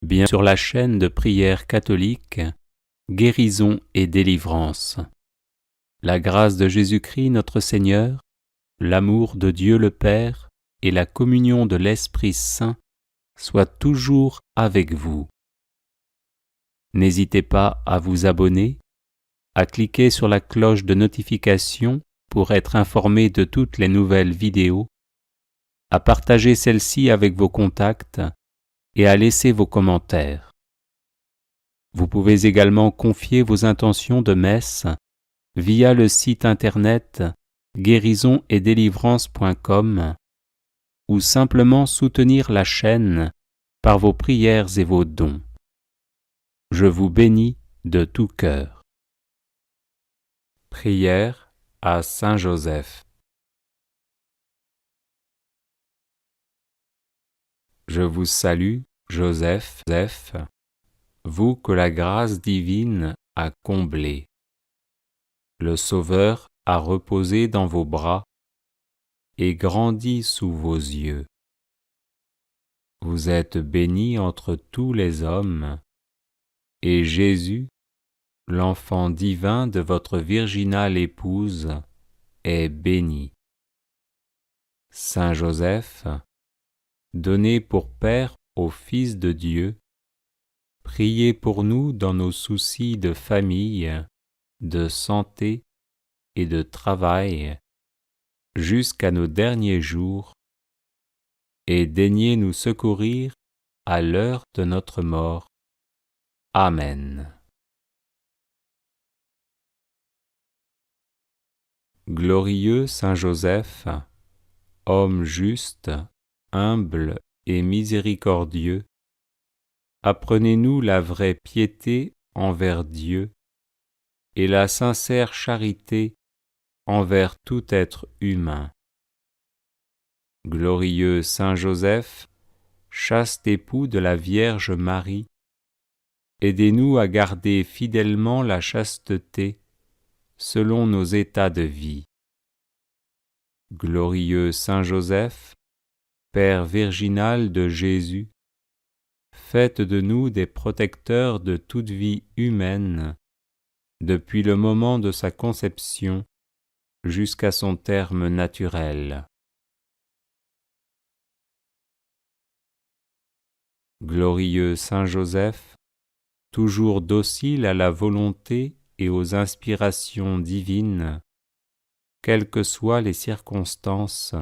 bien sur la chaîne de prière catholique, Guérison et délivrance. La grâce de Jésus-Christ notre Seigneur, l'amour de Dieu le Père et la communion de l'Esprit Saint soient toujours avec vous. N'hésitez pas à vous abonner, à cliquer sur la cloche de notification pour être informé de toutes les nouvelles vidéos, à partager celle-ci avec vos contacts et à laisser vos commentaires. Vous pouvez également confier vos intentions de messe via le site internet guérisonetdélivrance.com ou simplement soutenir la chaîne par vos prières et vos dons. Je vous bénis de tout cœur. Prière à Saint Joseph. Je vous salue, Joseph, vous que la grâce divine a comblé. Le Sauveur a reposé dans vos bras et grandi sous vos yeux. Vous êtes béni entre tous les hommes, et Jésus, l'enfant divin de votre virginale épouse, est béni. Saint Joseph, donné pour Père au Fils de Dieu, priez pour nous dans nos soucis de famille, de santé et de travail, jusqu'à nos derniers jours, et daignez nous secourir à l'heure de notre mort. Amen. Glorieux Saint Joseph, homme juste, humble et miséricordieux, apprenez-nous la vraie piété envers Dieu et la sincère charité envers tout être humain. Glorieux Saint Joseph, chaste époux de la Vierge Marie, aidez-nous à garder fidèlement la chasteté selon nos états de vie. Glorieux Saint Joseph, Père virginal de Jésus, faites de nous des protecteurs de toute vie humaine, depuis le moment de sa conception jusqu'à son terme naturel. Glorieux Saint Joseph, toujours docile à la volonté et aux inspirations divines, quelles que soient les circonstances,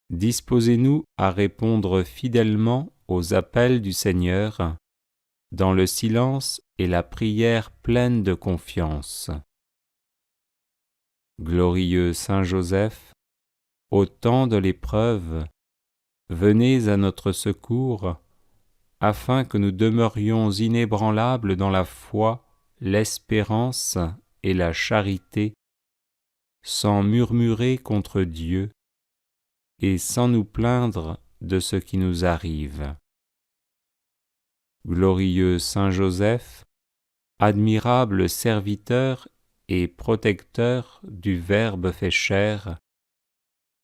disposez-nous à répondre fidèlement aux appels du Seigneur dans le silence et la prière pleine de confiance. Glorieux Saint Joseph, au temps de l'épreuve, venez à notre secours, afin que nous demeurions inébranlables dans la foi, l'espérance et la charité, sans murmurer contre Dieu et sans nous plaindre de ce qui nous arrive. Glorieux Saint Joseph, admirable serviteur et protecteur du Verbe fait chair,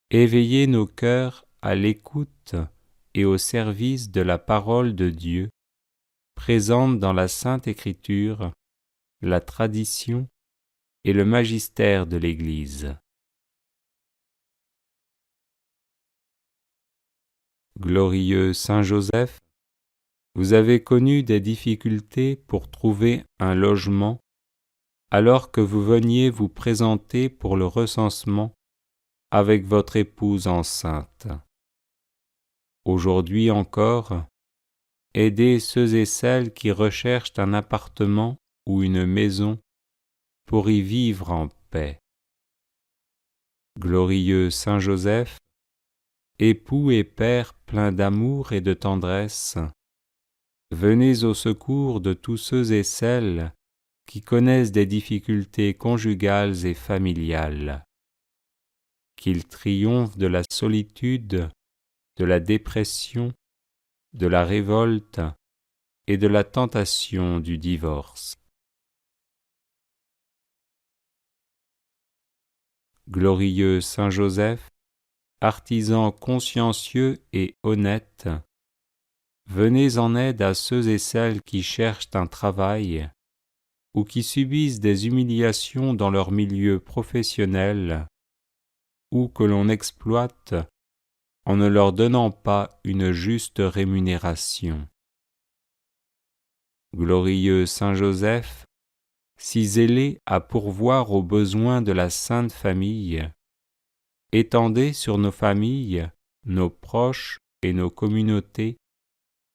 éveillez nos cœurs à l'écoute et au service de la parole de Dieu, présente dans la Sainte Écriture, la tradition et le magistère de l'Église. Glorieux Saint Joseph, vous avez connu des difficultés pour trouver un logement alors que vous veniez vous présenter pour le recensement avec votre épouse enceinte. Aujourd'hui encore, aidez ceux et celles qui recherchent un appartement ou une maison pour y vivre en paix. Glorieux Saint Joseph, époux et père plein d'amour et de tendresse, venez au secours de tous ceux et celles qui connaissent des difficultés conjugales et familiales. Qu'ils triomphent de la solitude, de la dépression, de la révolte et de la tentation du divorce. Glorieux Saint Joseph, artisan consciencieux et honnête, venez en aide à ceux et celles qui cherchent un travail ou qui subissent des humiliations dans leur milieu professionnel ou que l'on exploite en ne leur donnant pas une juste rémunération. Glorieux Saint Joseph, si zélé à pourvoir aux besoins de la Sainte Famille, étendez sur nos familles, nos proches et nos communautés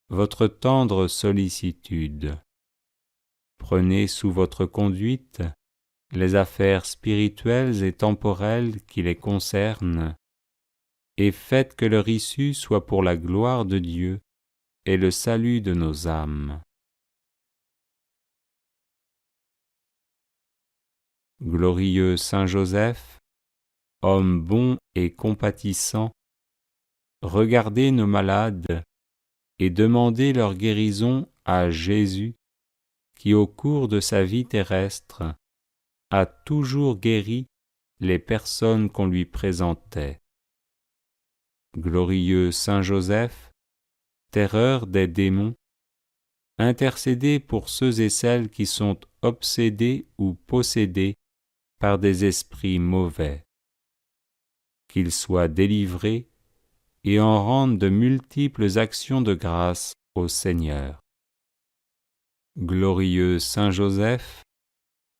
votre tendre sollicitude. Prenez sous votre conduite les affaires spirituelles et temporelles qui les concernent, et faites que leur issue soit pour la gloire de Dieu et le salut de nos âmes. Glorieux Saint Joseph, homme bon et compatissant, regardez nos malades et demandez leur guérison à Jésus, qui au cours de sa vie terrestre a toujours guéri les personnes qu'on lui présentait. Glorieux Saint Joseph, terreur des démons, intercédez pour ceux et celles qui sont obsédés ou possédés par des esprits mauvais. Qu'ils soient délivrés et en rendent de multiples actions de grâce au Seigneur. Glorieux Saint Joseph,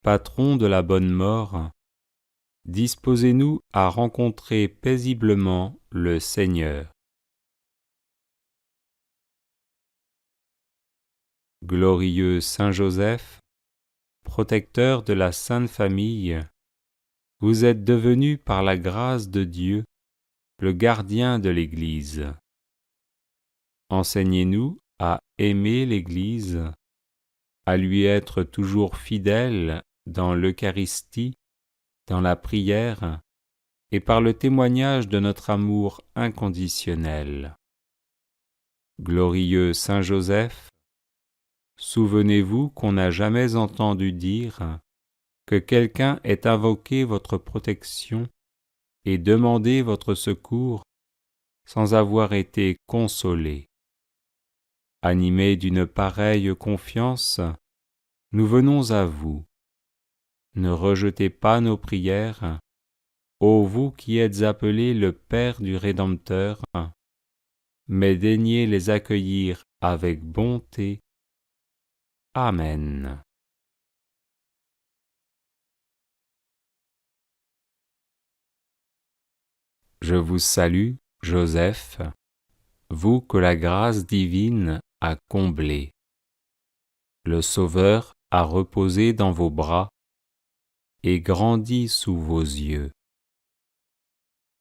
patron de la bonne mort, disposez-nous à rencontrer paisiblement le Seigneur. Glorieux Saint Joseph, protecteur de la Sainte Famille, vous êtes devenu par la grâce de Dieu le gardien de l'Église. Enseignez-nous à aimer l'Église, à lui être toujours fidèles dans l'Eucharistie, dans la prière et par le témoignage de notre amour inconditionnel. Glorieux Saint Joseph, souvenez-vous qu'on n'a jamais entendu dire que quelqu'un ait invoqué votre protection et demandé votre secours sans avoir été consolé. Animés d'une pareille confiance, nous venons à vous. Ne rejetez pas nos prières, ô vous qui êtes appelé le Père du Rédempteur, mais daignez les accueillir avec bonté. Amen. Je vous salue, Joseph, vous que la grâce divine a comblé. Le Sauveur a reposé dans vos bras et grandi sous vos yeux.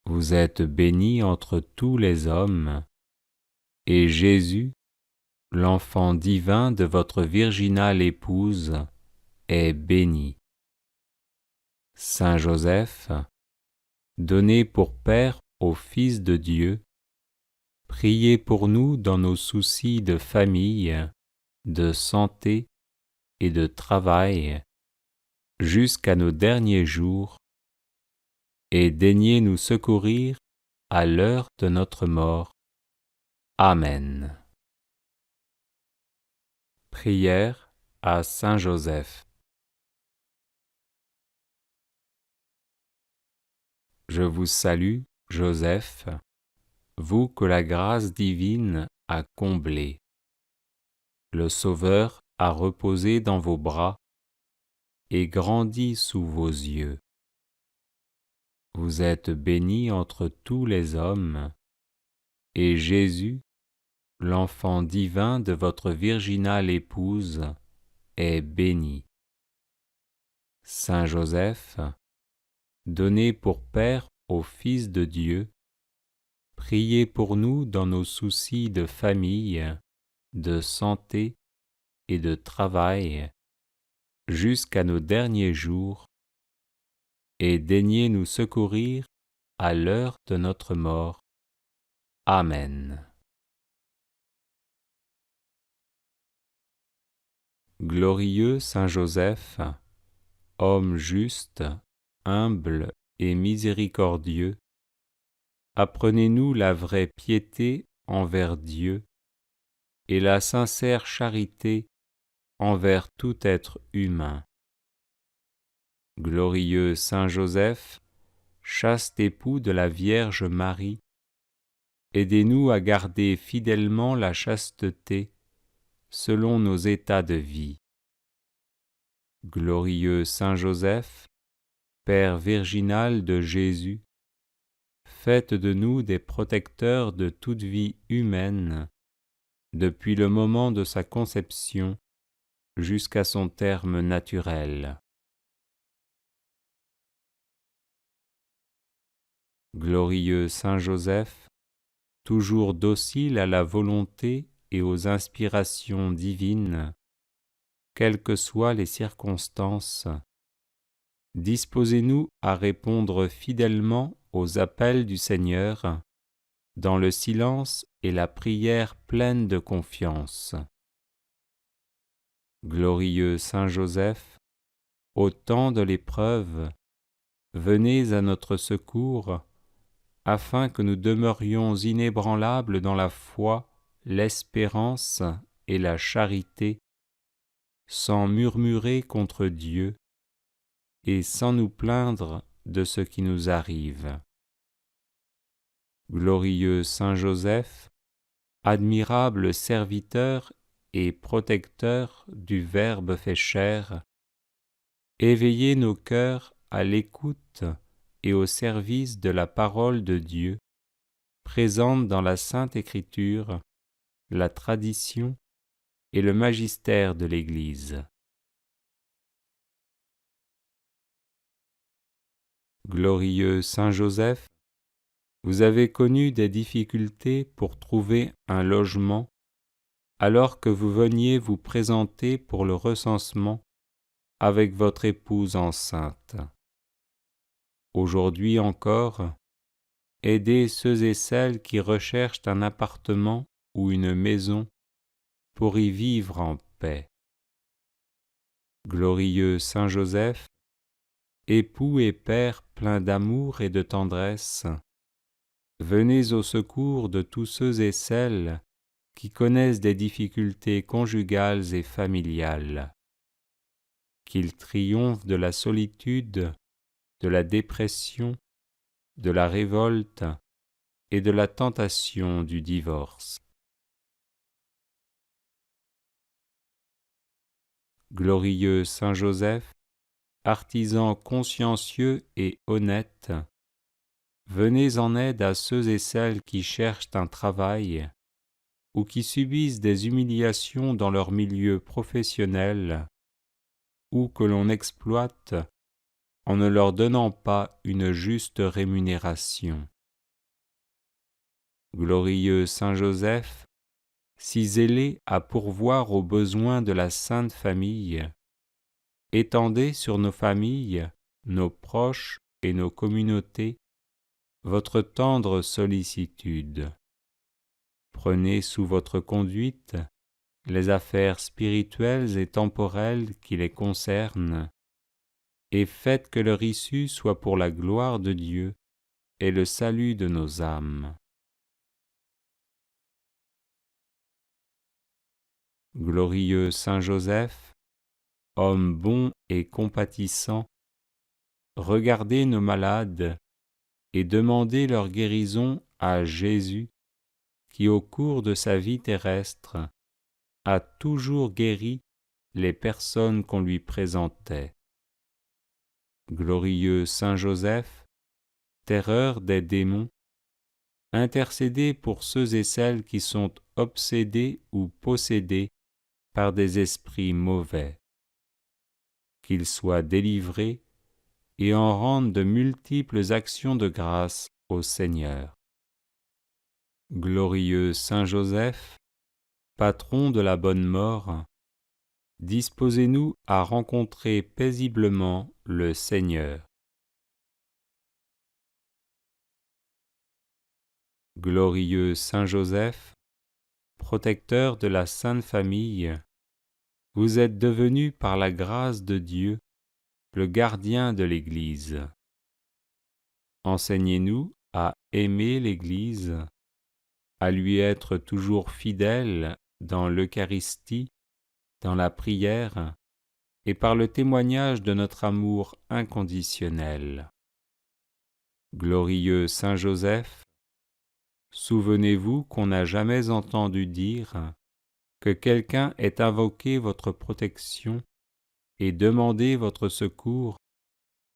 Vous êtes bénie entre tous les hommes, et Jésus, l'enfant divin de votre virginale épouse, est béni. Saint Joseph, donné pour Père au Fils de Dieu, priez pour nous dans nos soucis de famille, de santé et de travail, jusqu'à nos derniers jours, et daignez nous secourir à l'heure de notre mort. Amen. Prière à Saint Joseph. Je vous salue, Joseph, vous que la grâce divine a comblé. Le Sauveur a reposé dans vos bras et grandi sous vos yeux. Vous êtes bénie entre tous les hommes, et Jésus, l'enfant divin de votre virginale épouse, est béni. Saint Joseph, donné pour Père au Fils de Dieu, priez pour nous dans nos soucis de famille, de santé et de travail, jusqu'à nos derniers jours, et daignez nous secourir à l'heure de notre mort. Amen. Glorieux Saint Joseph, homme juste, humble et miséricordieux, apprenez-nous la vraie piété envers Dieu et la sincère charité envers tout être humain. Glorieux Saint Joseph, chaste époux de la Vierge Marie, aidez-nous à garder fidèlement la chasteté selon nos états de vie. Glorieux Saint Joseph, Père virginal de Jésus, faites de nous des protecteurs de toute vie humaine, depuis le moment de sa conception jusqu'à son terme naturel. Glorieux Saint Joseph, toujours docile à la volonté et aux inspirations divines, quelles que soient les circonstances, disposez-nous à répondre fidèlement aux appels du Seigneur dans le silence et la prière pleine de confiance. Glorieux Saint Joseph, au temps de l'épreuve, venez à notre secours, afin que nous demeurions inébranlables dans la foi, l'espérance et la charité, sans murmurer contre Dieu et sans nous plaindre de ce qui nous arrive. Glorieux Saint Joseph, admirable serviteur et protecteur du Verbe fait chair, éveillez nos cœurs à l'écoute et au service de la parole de Dieu, présente dans la Sainte Écriture, la tradition et le magistère de l'Église. Glorieux Saint Joseph, vous avez connu des difficultés pour trouver un logement alors que vous veniez vous présenter pour le recensement avec votre épouse enceinte. Aujourd'hui encore, aidez ceux et celles qui recherchent un appartement ou une maison pour y vivre en paix. Glorieux Saint Joseph, époux et père plein d'amour et de tendresse, venez au secours de tous ceux et celles qui connaissent des difficultés conjugales et familiales. Qu'ils triomphent de la solitude, de la dépression, de la révolte et de la tentation du divorce. Glorieux Saint Joseph, artisan consciencieux et honnête, venez en aide à ceux et celles qui cherchent un travail ou qui subissent des humiliations dans leur milieu professionnel ou que l'on exploite en ne leur donnant pas une juste rémunération. Glorieux Saint Joseph, si zélé à pourvoir aux besoins de la Sainte Famille, étendez sur nos familles, nos proches et nos communautés votre tendre sollicitude. Prenez sous votre conduite les affaires spirituelles et temporelles qui les concernent, et faites que leur issue soit pour la gloire de Dieu et le salut de nos âmes. Glorieux Saint Joseph, homme bon et compatissant, regardez nos malades et demandez leur guérison à Jésus, qui au cours de sa vie terrestre a toujours guéri les personnes qu'on lui présentait. Glorieux Saint Joseph, terreur des démons, intercédez pour ceux et celles qui sont obsédés ou possédés par des esprits mauvais. Qu'ils soient délivrés et en rendent de multiples actions de grâce au Seigneur. Glorieux Saint Joseph, patron de la bonne mort, disposez-nous à rencontrer paisiblement le Seigneur. Glorieux Saint Joseph, protecteur de la Sainte Famille, vous êtes devenu par la grâce de Dieu le gardien de l'Église. Enseignez-nous à aimer l'Église, à lui être toujours fidèles dans l'Eucharistie, dans la prière et par le témoignage de notre amour inconditionnel. Glorieux Saint Joseph, souvenez-vous qu'on n'a jamais entendu dire que quelqu'un ait invoqué votre protection et demandé votre secours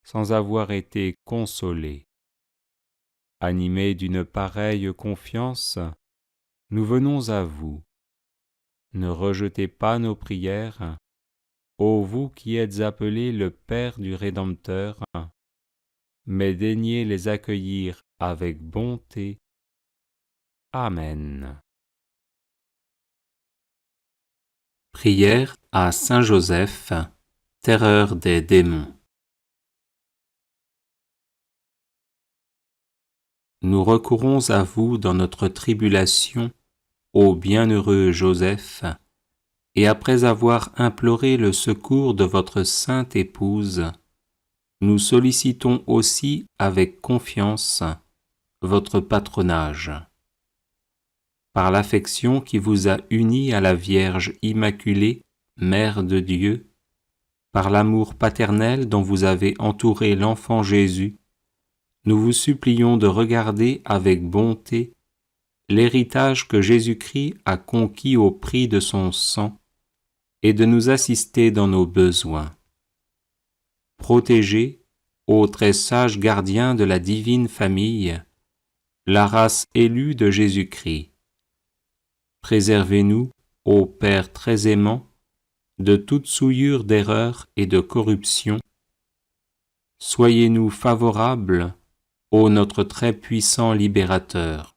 sans avoir été consolé. Animés d'une pareille confiance, nous venons à vous. Ne rejetez pas nos prières, ô vous qui êtes appelé le Père du Rédempteur, mais daignez les accueillir avec bonté. Amen. Prière à Saint Joseph, terreur des démons. Nous recourons à vous dans notre tribulation, ô bienheureux Joseph, et après avoir imploré le secours de votre sainte épouse, nous sollicitons aussi avec confiance votre patronage. Par l'affection qui vous a unis à la Vierge Immaculée, Mère de Dieu, par l'amour paternel dont vous avez entouré l'enfant Jésus, nous vous supplions de regarder avec bonté l'héritage que Jésus-Christ a conquis au prix de son sang et de nous assister dans nos besoins. Protégez, ô très sages gardiens de la divine famille, la race élue de Jésus-Christ. Préservez-nous, ô Père très aimant, de toute souillure d'erreur et de corruption. Soyez-nous favorables, ô notre très puissant libérateur.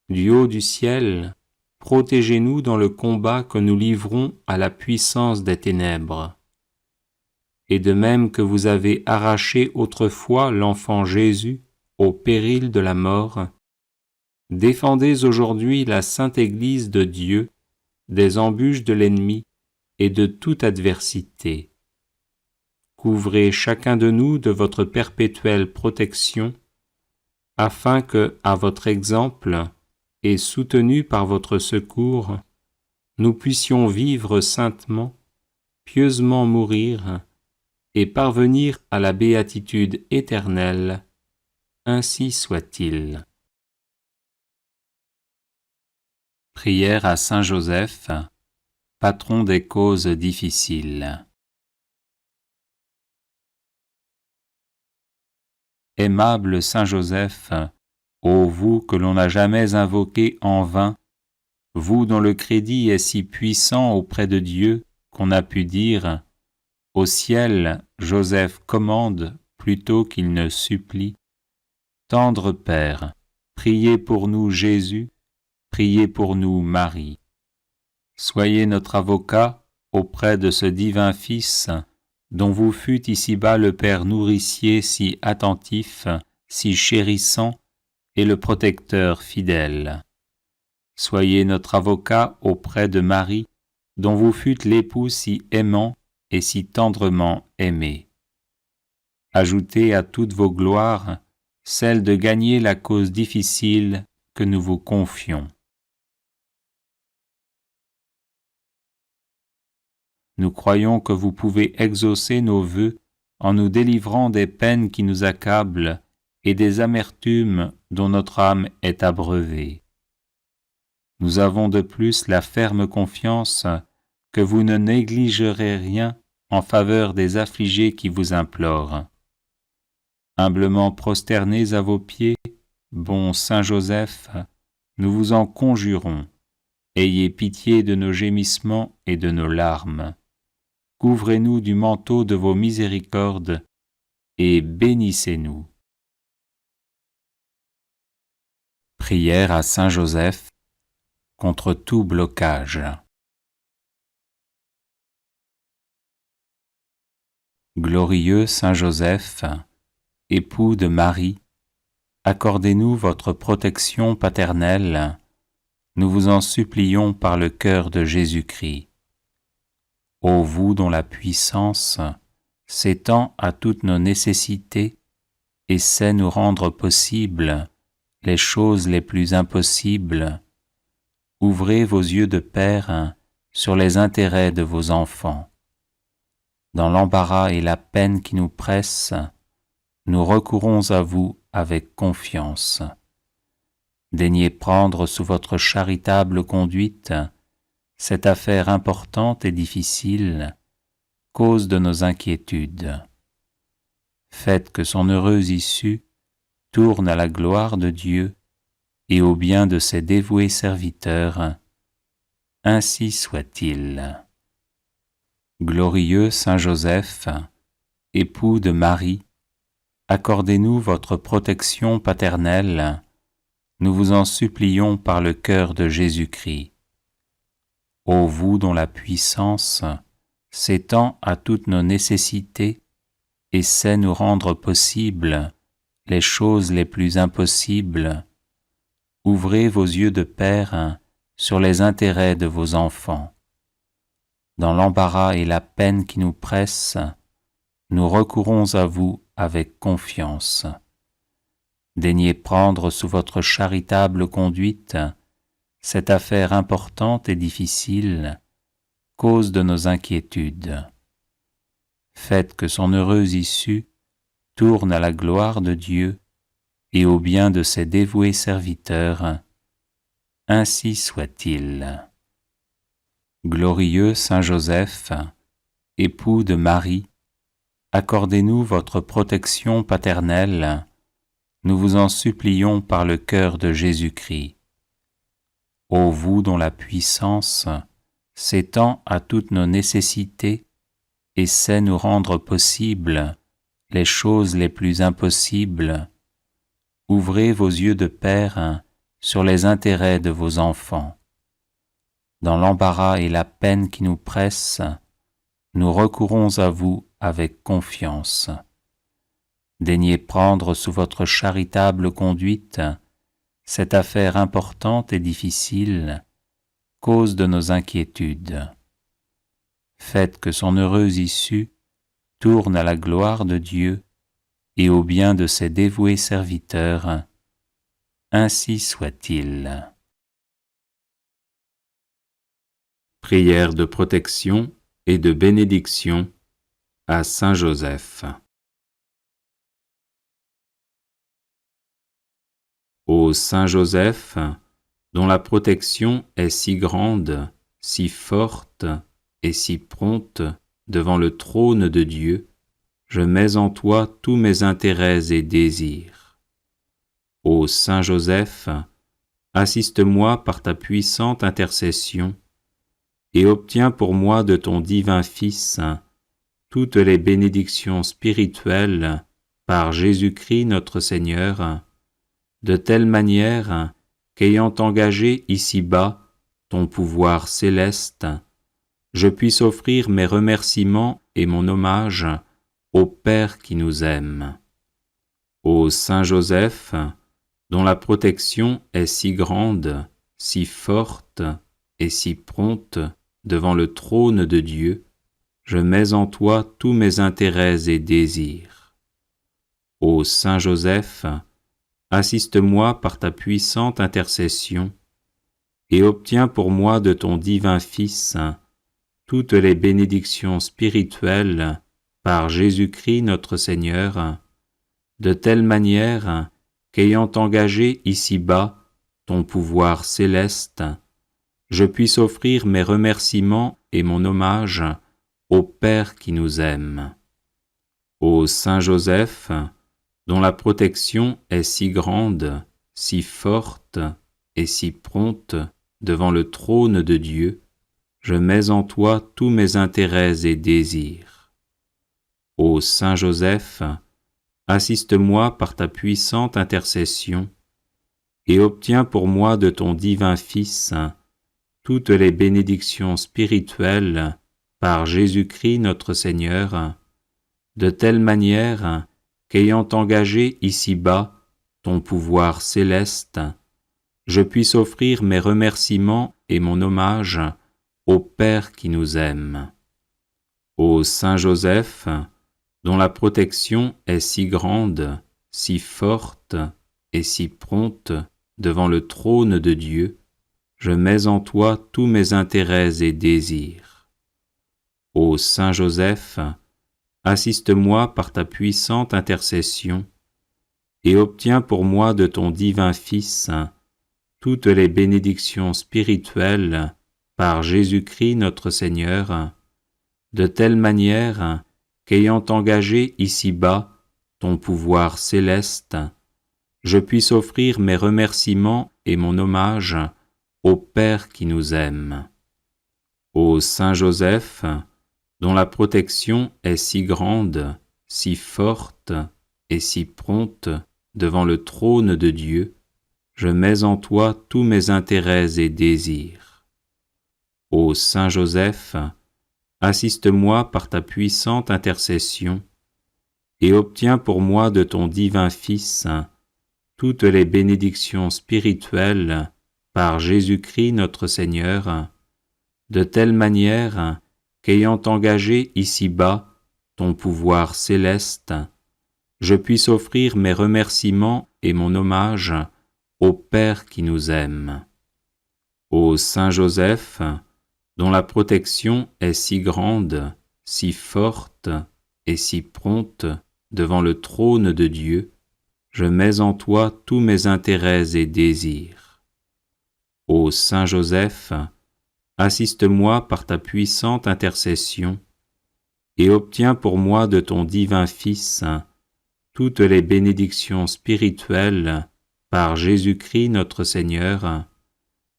Du haut du ciel, protégez-nous dans le combat que nous livrons à la puissance des ténèbres. Et de même que vous avez arraché autrefois l'enfant Jésus au péril de la mort, défendez aujourd'hui la sainte Église de Dieu des embûches de l'ennemi et de toute adversité. Couvrez chacun de nous de votre perpétuelle protection, afin que, à votre exemple, et soutenus par votre secours, nous puissions vivre saintement, pieusement mourir, et parvenir à la béatitude éternelle. Ainsi soit-il. Prière à Saint Joseph, patron des causes difficiles. Aimable Saint Joseph, ô vous que l'on n'a jamais invoqué en vain, vous dont le crédit est si puissant auprès de Dieu qu'on a pu dire « Au ciel, Joseph commande plutôt qu'il ne supplie ». Tendre Père, priez pour nous Jésus, priez pour nous Marie. Soyez notre avocat auprès de ce divin Fils, dont vous fûtes ici-bas le Père nourricier si attentif, si chérissant, et le protecteur fidèle. Soyez notre avocat auprès de Marie, dont vous fûtes l'époux si aimant et si tendrement aimé. Ajoutez à toutes vos gloires celle de gagner la cause difficile que nous vous confions. Nous croyons que vous pouvez exaucer nos vœux en nous délivrant des peines qui nous accablent et des amertumes dont notre âme est abreuvée. Nous avons de plus la ferme confiance que vous ne négligerez rien en faveur des affligés qui vous implorent. Humblement prosternés à vos pieds, bon Saint Joseph, nous vous en conjurons, ayez pitié de nos gémissements et de nos larmes. Couvrez-nous du manteau de vos miséricordes et bénissez-nous. Prière à Saint Joseph contre tout blocage. Glorieux Saint Joseph, époux de Marie, accordez-nous votre protection paternelle, nous vous en supplions par le cœur de Jésus-Christ. Ô vous dont la puissance s'étend à toutes nos nécessités et sait nous rendre possible les choses les plus impossibles. Ouvrez vos yeux de père sur les intérêts de vos enfants. Dans l'embarras et la peine qui nous pressent, nous recourons à vous avec confiance. Daignez prendre sous votre charitable conduite cette affaire importante et difficile, cause de nos inquiétudes. Faites que son heureuse issue tourne à la gloire de Dieu et au bien de ses dévoués serviteurs. Ainsi soit-il. Glorieux Saint Joseph, époux de Marie, accordez-nous votre protection paternelle, nous vous en supplions par le cœur de Jésus-Christ. Ô vous dont la puissance s'étend à toutes nos nécessités et sait nous rendre possibles les choses les plus impossibles, ouvrez vos yeux de père sur les intérêts de vos enfants. Dans l'embarras et la peine qui nous pressent, nous recourons à vous avec confiance. Daignez prendre sous votre charitable conduite cette affaire importante et difficile, cause de nos inquiétudes. Faites que son heureuse issue tourne à la gloire de Dieu et au bien de ses dévoués serviteurs. Ainsi soit-il. Glorieux Saint Joseph, époux de Marie, accordez-nous votre protection paternelle, nous vous en supplions par le cœur de Jésus-Christ. Ô vous dont la puissance s'étend à toutes nos nécessités et sait nous rendre possibles les choses les plus impossibles, ouvrez vos yeux de père sur les intérêts de vos enfants. Dans l'embarras et la peine qui nous pressent, nous recourons à vous avec confiance. Daignez prendre sous votre charitable conduite cette affaire importante et difficile, cause de nos inquiétudes. Faites que son heureuse issue tourne à la gloire de Dieu et au bien de ses dévoués serviteurs. Ainsi soit-il. Prière de protection et de bénédiction à Saint Joseph. Ô Saint Joseph, dont la protection est si grande, si forte et si prompte devant le trône de Dieu, je mets en toi tous mes intérêts et désirs. Ô Saint Joseph, assiste-moi par ta puissante intercession et obtiens pour moi de ton divin Fils toutes les bénédictions spirituelles par Jésus-Christ notre Seigneur, de telle manière qu'ayant engagé ici-bas ton pouvoir céleste, je puisse offrir mes remerciements et mon hommage au Père qui nous aime. Ô Saint Joseph, dont la protection est si grande, si forte et si prompte devant le trône de Dieu, je mets en toi tous mes intérêts et désirs. Ô Saint Joseph, assiste-moi par ta puissante intercession et obtiens pour moi de ton divin Fils toutes les bénédictions spirituelles par Jésus-Christ notre Seigneur, de telle manière qu'ayant engagé ici-bas ton pouvoir céleste, je puisse offrir mes remerciements et mon hommage au Père qui nous aime. Ô Saint Joseph, dont la protection est si grande, si forte et si prompte devant le trône de Dieu, je mets en toi tous mes intérêts et désirs. Ô Saint Joseph, assiste-moi par ta puissante intercession et obtiens pour moi de ton divin Fils toutes les bénédictions spirituelles par Jésus-Christ notre Seigneur, de telle manière qu'ayant engagé ici-bas ton pouvoir céleste, je puisse offrir mes remerciements et mon hommage au Père qui nous aime. Ô Saint Joseph, dont la protection est si grande, si forte et si prompte devant le trône de Dieu, je mets en toi tous mes intérêts et désirs. Ô Saint Joseph, assiste-moi par ta puissante intercession et obtiens pour moi de ton divin Fils toutes les bénédictions spirituelles par Jésus-Christ notre Seigneur, de telle manière qu'ayant engagé ici-bas ton pouvoir céleste, je puisse offrir mes remerciements et mon hommage au Père qui nous aime. Ô Saint Joseph, dont la protection est si grande, si forte et si prompte devant le trône de Dieu, je mets en toi tous mes intérêts et désirs. Ô Saint Joseph, assiste-moi par ta puissante intercession et obtiens pour moi de ton divin Fils toutes les bénédictions spirituelles par Jésus-Christ notre Seigneur, de telle manière qu'ayant engagé ici-bas ton pouvoir céleste, je puisse offrir mes remerciements et mon hommage au Père qui nous aime. Ô Saint Joseph, dont la protection est si grande, si forte et si prompte devant le trône de Dieu, je mets en toi tous mes intérêts et désirs. Ô Saint Joseph, assiste-moi par ta puissante intercession et obtiens pour moi de ton divin Fils toutes les bénédictions spirituelles par Jésus-Christ notre Seigneur,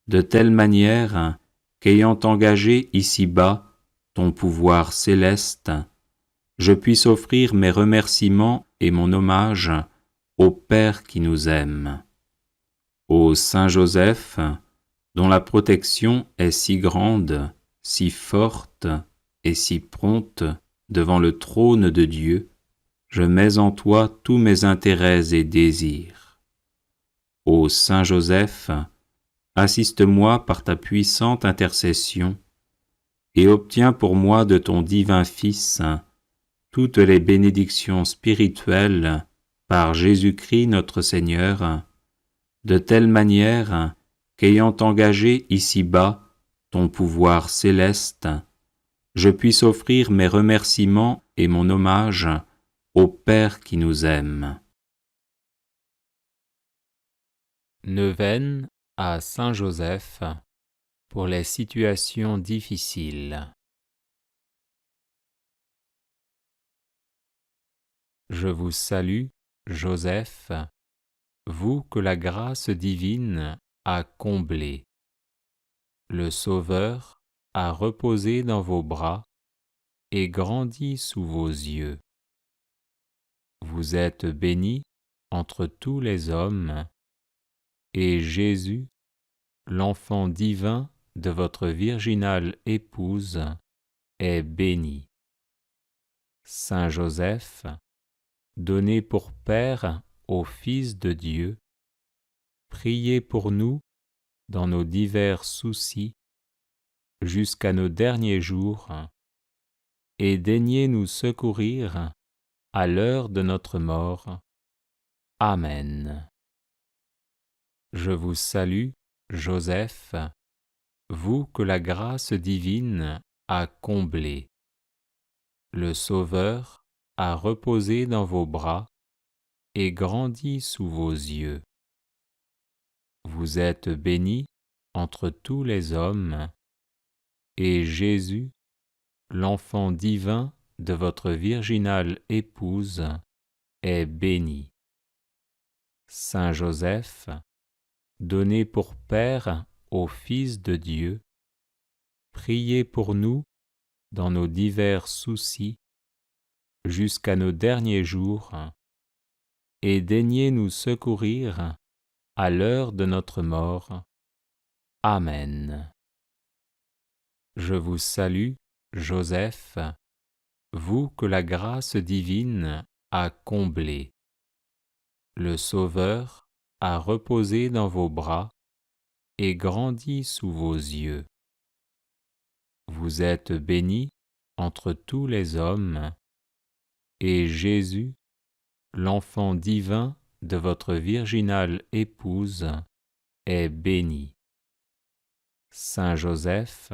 de telle manière qu'ayant engagé ici-bas ton pouvoir céleste, je puisse offrir mes remerciements et mon hommage au Père qui nous aime. Ô Saint Joseph, dont la protection est si grande, si forte et si prompte devant le trône de Dieu, je mets en toi tous mes intérêts et désirs. Ô Saint Joseph, assiste-moi par ta puissante intercession et obtiens pour moi de ton divin Fils toutes les bénédictions spirituelles par Jésus-Christ notre Seigneur, de telle manière qu'ayant engagé ici-bas ton pouvoir céleste, je puisse offrir mes remerciements et mon hommage au Père qui nous aime. Neuvaine à Saint Joseph pour les situations difficiles. Je vous salue, Joseph, vous que la grâce divine a comblé. Le Sauveur a reposé dans vos bras et grandi sous vos yeux. Vous êtes béni entre tous les hommes, et Jésus, l'enfant divin de votre virginale épouse, est béni. Saint Joseph, donné pour Père au Fils de Dieu, priez pour nous dans nos divers soucis jusqu'à nos derniers jours, et daignez nous secourir à l'heure de notre mort. Amen. Je vous salue, Joseph, vous que la grâce divine a comblé. Le Sauveur a reposé dans vos bras et grandi sous vos yeux. Vous êtes béni entre tous les hommes, et Jésus, l'enfant divin de votre virginale épouse, est béni. Saint Joseph, donné pour Père au Fils de Dieu, priez pour nous dans nos divers soucis jusqu'à nos derniers jours, et daignez nous secourir à l'heure de notre mort. Amen. Je vous salue, Joseph, vous que la grâce divine a comblé. Le Sauveur a reposé dans vos bras et grandi sous vos yeux. Vous êtes béni entre tous les hommes, et Jésus, l'enfant divin de votre virginale épouse est béni. Saint Joseph,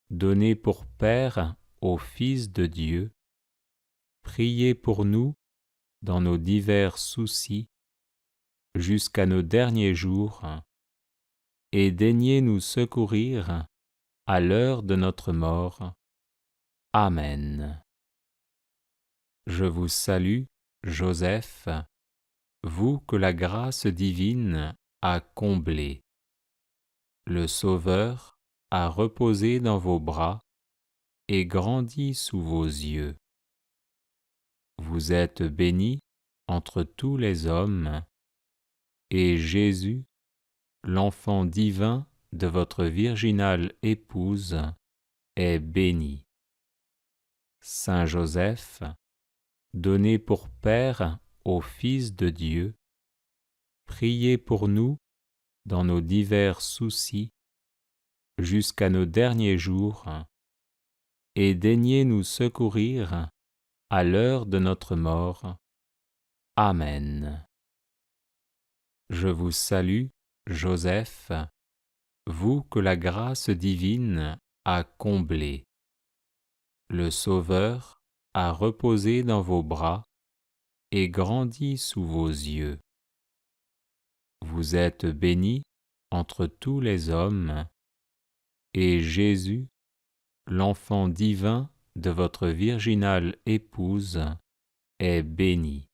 donné pour Père au Fils de Dieu, priez pour nous dans nos divers soucis jusqu'à nos derniers jours, et daignez nous secourir à l'heure de notre mort. Amen. Je vous salue, Joseph, vous que la grâce divine a comblé. Le Sauveur a reposé dans vos bras et grandi sous vos yeux. Vous êtes bénie entre tous les hommes, et Jésus, l'enfant divin de votre virginale épouse, est béni. Saint Joseph, donné pour Père au Fils de Dieu, priez pour nous dans nos divers soucis jusqu'à nos derniers jours, et daignez nous secourir à l'heure de notre mort. Amen. Je vous salue, Joseph, vous que la grâce divine a comblé. Le Sauveur a reposé dans vos bras et grandi sous vos yeux. Vous êtes bénie entre tous les hommes, et Jésus, l'enfant divin de votre virginale épouse, est béni.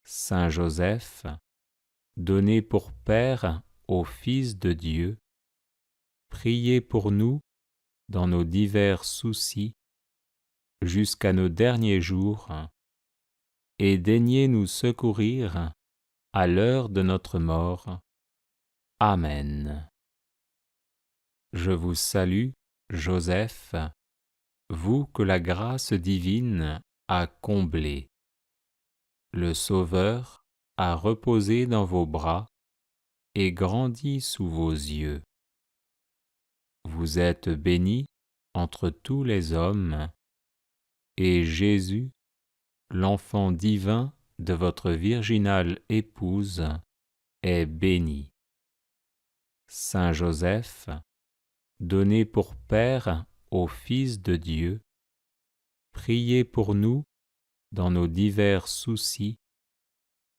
Saint Joseph, donné pour Père au Fils de Dieu, priez pour nous dans nos divers soucis jusqu'à nos derniers jours, et daignez nous secourir à l'heure de notre mort. Amen. Je vous salue, Joseph, vous que la grâce divine a comblé. Le Sauveur a reposé dans vos bras et grandi sous vos yeux. Vous êtes bénie entre tous les hommes, et Jésus, l'enfant divin de votre virginale épouse, est béni. Saint Joseph, donné pour Père au Fils de Dieu, priez pour nous dans nos divers soucis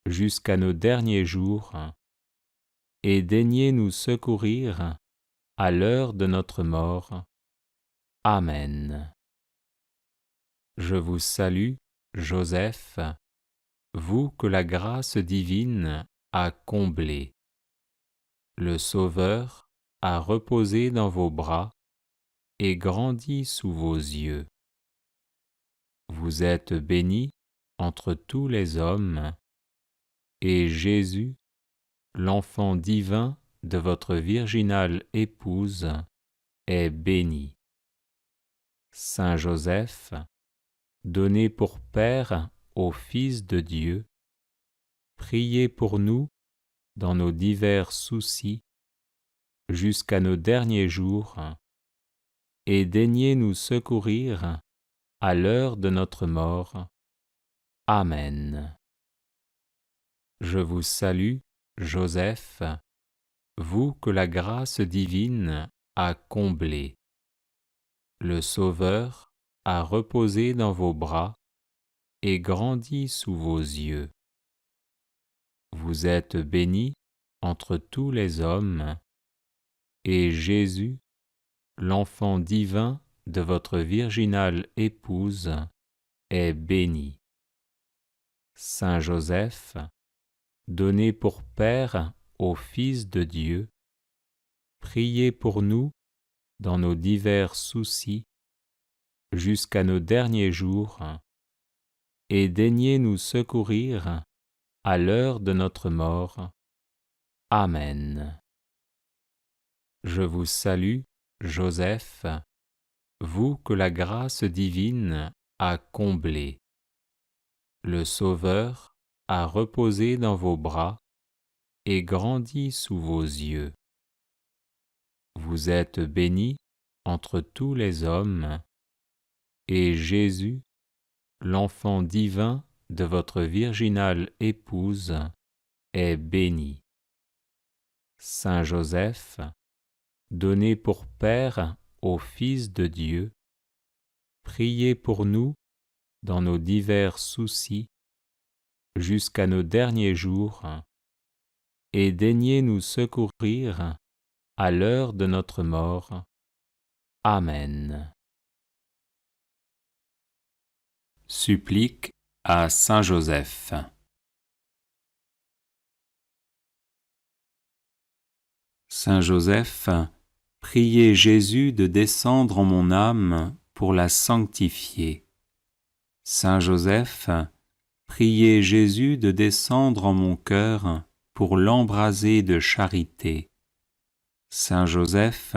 jusqu'à nos derniers jours, et daignez nous secourir à l'heure de notre mort. Amen. Je vous salue, Joseph, vous que la grâce divine a comblé. Le Sauveur a reposé dans vos bras et grandi sous vos yeux. Vous êtes bénie entre tous les hommes, et Jésus, l'enfant divin de votre virginale épouse, est béni. Saint Joseph, donné pour Père au Fils de Dieu, priez pour nous dans nos divers soucis jusqu'à nos derniers jours, et daignez nous secourir à l'heure de notre mort. Amen. Je vous salue, Joseph, vous que la grâce divine a comblé. Le Sauveur a reposé dans vos bras et grandi sous vos yeux. Vous êtes bénie entre tous les hommes, et Jésus, l'enfant divin de votre virginale épouse, est béni. Saint Joseph, donné pour Père au Fils de Dieu, priez pour nous dans nos divers soucis jusqu'à nos derniers jours, et daignez nous secourir à l'heure de notre mort. Amen. Je vous salue, Joseph, vous que la grâce divine a comblé. Le Sauveur a reposé dans vos bras et grandi sous vos yeux. Vous êtes bénie entre tous les hommes, et Jésus, l'enfant divin de votre virginale épouse est béni. Saint Joseph, donné pour Père au Fils de Dieu, priez pour nous dans nos divers soucis jusqu'à nos derniers jours, et daignez nous secourir à l'heure de notre mort. Amen. Supplique à Saint Joseph. Saint Joseph, priez Jésus de descendre en mon âme pour la sanctifier. Saint Joseph, priez Jésus de descendre en mon cœur pour l'embraser de charité. Saint Joseph,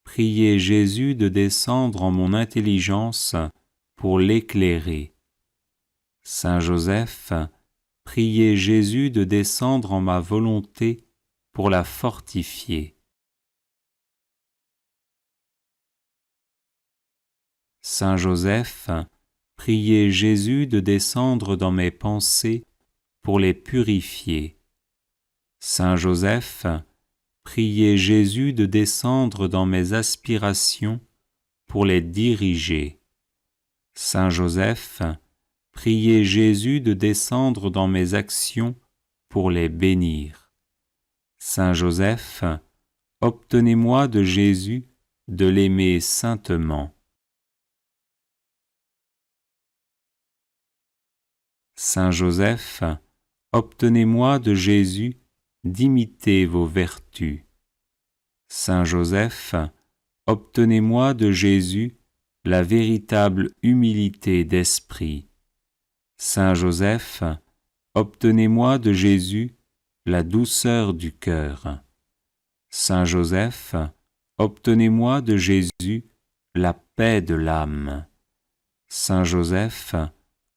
priez Jésus de descendre en mon intelligence pour l'éclairer. Saint Joseph, priez Jésus de descendre en ma volonté pour la fortifier. Saint Joseph, priez Jésus de descendre dans mes pensées pour les purifier. Saint Joseph, priez Jésus de descendre dans mes aspirations pour les diriger. Saint Joseph, priez Jésus de descendre dans mes actions pour les bénir. Saint Joseph, obtenez-moi de Jésus de l'aimer saintement. Saint Joseph, obtenez-moi de Jésus d'imiter vos vertus. Saint Joseph, obtenez-moi de Jésus la véritable humilité d'esprit. Saint Joseph, obtenez-moi de Jésus la douceur du cœur. Saint Joseph, obtenez-moi de Jésus la paix de l'âme. Saint Joseph,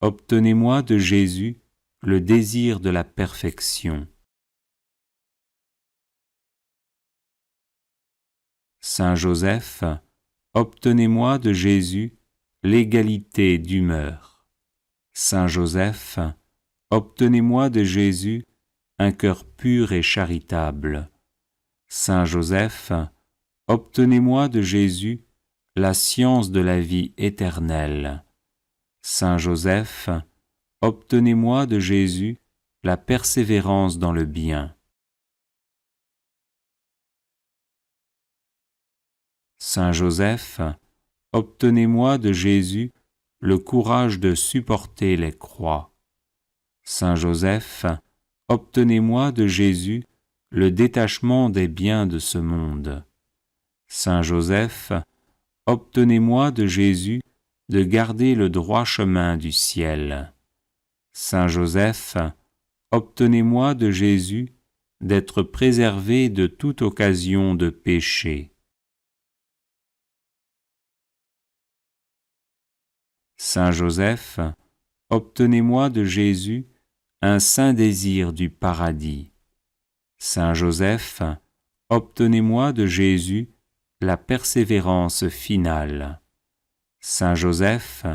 obtenez-moi de Jésus le désir de la perfection. Saint Joseph, obtenez-moi de Jésus l'égalité d'humeur. Saint Joseph, obtenez-moi de Jésus un cœur pur et charitable. Saint Joseph, obtenez-moi de Jésus la science de la vie éternelle. Saint Joseph, obtenez-moi de Jésus la persévérance dans le bien. Saint Joseph, obtenez-moi de Jésus le courage de supporter les croix. Saint Joseph, obtenez-moi de Jésus le détachement des biens de ce monde. Saint Joseph, obtenez-moi de Jésus de garder le droit chemin du ciel. Saint Joseph, obtenez-moi de Jésus d'être préservé de toute occasion de péché. Saint Joseph, obtenez-moi de Jésus un saint désir du paradis. Saint Joseph, obtenez-moi de Jésus la persévérance finale. Saint Joseph,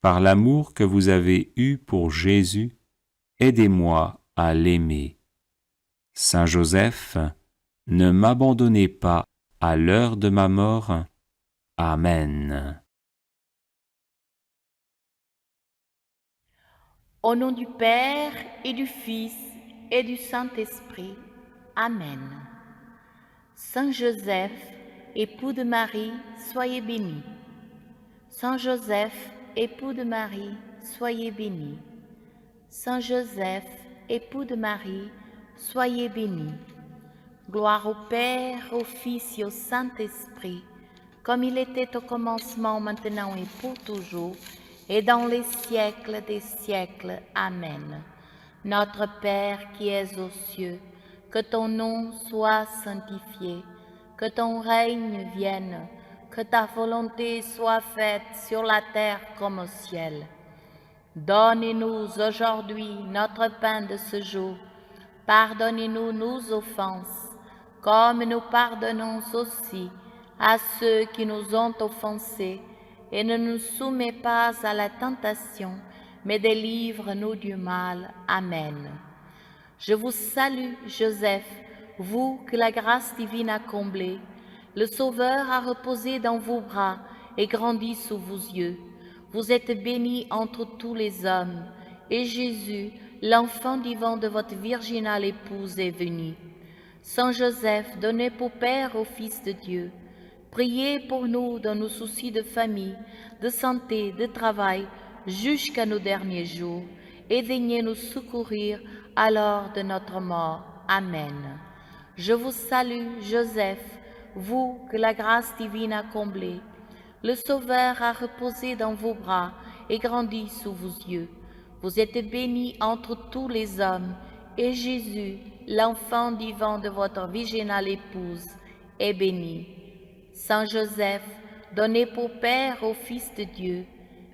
par l'amour que vous avez eu pour Jésus, aidez-moi à l'aimer. Saint Joseph, ne m'abandonnez pas à l'heure de ma mort. Amen. Au nom du Père et du Fils et du Saint-Esprit. Amen. Saint Joseph, époux de Marie, soyez béni. Saint Joseph, époux de Marie, soyez béni. Saint Joseph, époux de Marie, soyez béni. Gloire au Père, au Fils et au Saint-Esprit, comme il était au commencement, maintenant et pour toujours, et dans les siècles des siècles. Amen. Notre Père qui es aux cieux, que ton nom soit sanctifié, que ton règne vienne, que ta volonté soit faite sur la terre comme au ciel. Donne-nous aujourd'hui notre pain de ce jour. Pardonnez-nous nos offenses, comme nous pardonnons aussi à ceux qui nous ont offensés, et ne nous soumets pas à la tentation, mais délivre-nous du mal. Amen. Je vous salue, Joseph, vous que la grâce divine a comblé. Le Sauveur a reposé dans vos bras et grandi sous vos yeux. Vous êtes bénie entre tous les hommes, et Jésus, l'enfant divin de votre virginale épouse, est venu. Saint Joseph, donné pour Père au Fils de Dieu, priez pour nous dans nos soucis de famille, de santé, de travail, jusqu'à nos derniers jours, et daignez nous secourir à l'heure de notre mort. Amen. Je vous salue, Joseph, vous que la grâce divine a comblé. Le Sauveur a reposé dans vos bras et grandi sous vos yeux. Vous êtes bénie entre tous les hommes, et Jésus, l'enfant divin de votre virginale épouse, est béni. Saint Joseph, donné pour Père au Fils de Dieu,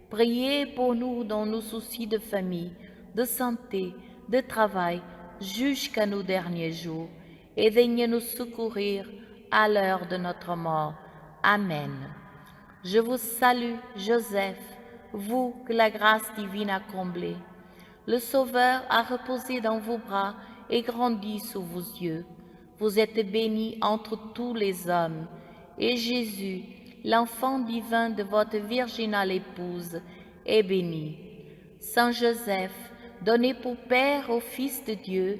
priez pour nous dans nos soucis de famille, de santé, de travail, jusqu'à nos derniers jours, et daignez nous secourir à l'heure de notre mort. Amen. Je vous salue, Joseph, vous que la grâce divine a comblé. Le Sauveur a reposé dans vos bras et grandi sous vos yeux. Vous êtes bénie entre tous les hommes, et Jésus, l'enfant divin de votre virginale épouse, est béni. Saint Joseph, donné pour Père au Fils de Dieu,